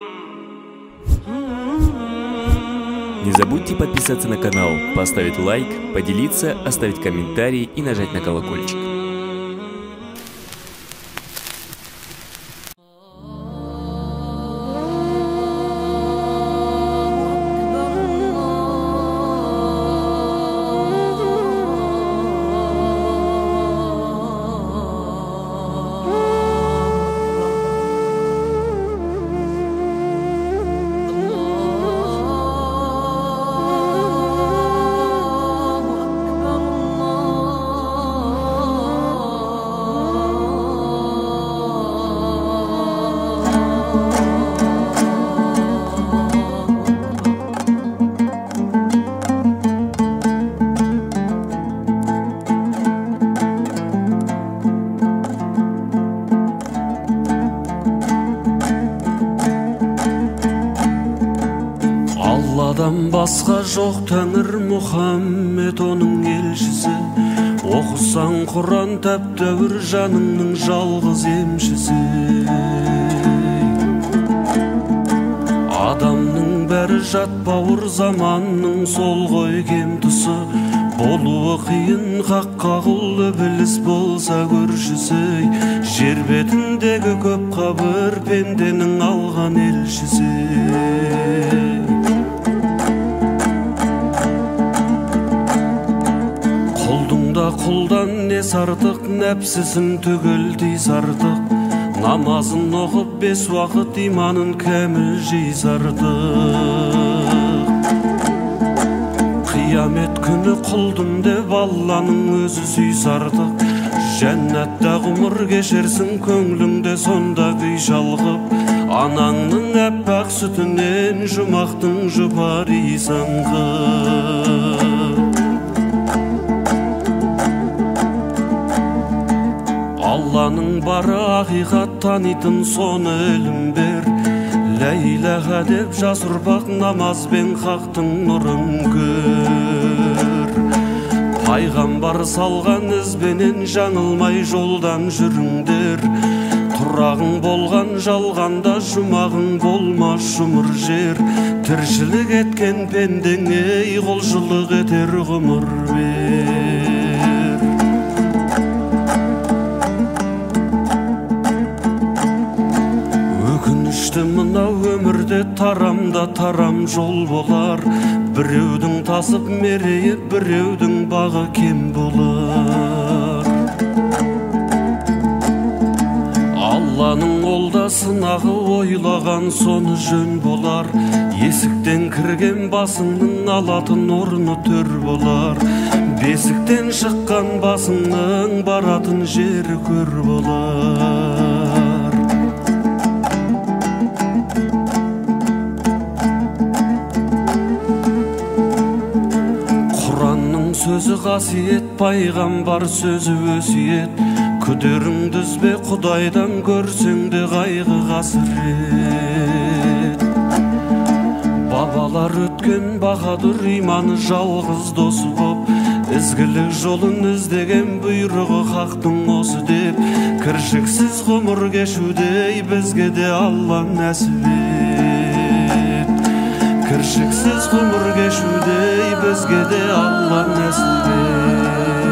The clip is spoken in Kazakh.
Не забудьте подписаться на канал, поставить лайк, поделиться, оставить комментарий и нажать на колокольчик. Алладан басқа жоқ Тәңір Мұхаммед оның елшісі. Оқысаң Құран тәп-тәуір жаныңның жалғыз емшісі. Адамның бәрі жат бауыр, заманның сол ғой кем тұсы. Болуы қиын хаққа құл, ібіліс болса көршісі. Жер бетіндегі көп қабір пенденің алған елшісі. Құлдан не сартық, нәпсісін түгілдей сартық. Намазын оқып 5 уақыт, иманын кәміл жей сартық. Қиямет күні құлдым деп Алланың өзі сүй сартық. Жәннатта ғұмыр кешерсің, көңліңде сонда күй шалғып. Анаңның әппақ сүтінен жұмақтың жұпар исаңғып. Алланың бары ақиқат, танитын соны ілім бер. Лә иләһә деп жас ұрпақ, намазбен хақтың нұрын көр. Пайғамбар салған ізбенен жаңылмай жолдан жүріңдер. Тұрағың болған жалғанда, жұмағың болмас жұмыр жер. Тіршілік еткен пендеңе құлшылық етер ғұмыр бер. Мынау өмірде тарамда тарам жол болар. Біреудің тасып мерейі, біреудің бағы кем болар. Алланың олда сынағы, ойлаған соны жөн болар. Есіктен кірген басыңның алатын орны төр болар. Бесіктен шыққан басыңның баратын жері көр болар. Сөзі қасиет, пайғамбар сөзі өсиет. Күдеріңді үзбе, Құдайдан көрсең де қайғы қасірет. Бабалар өткен баһадүр, иманы жалғыз досы боп. Ізгілік жолын іздеген, бұйрығы хақтың осы деп. Кіршіксіз ғұмыр кешудей бізге де Алла нәсіп ет. Кіршіксіз ғұмыр кешудей бізге де Алла нәсіп ет.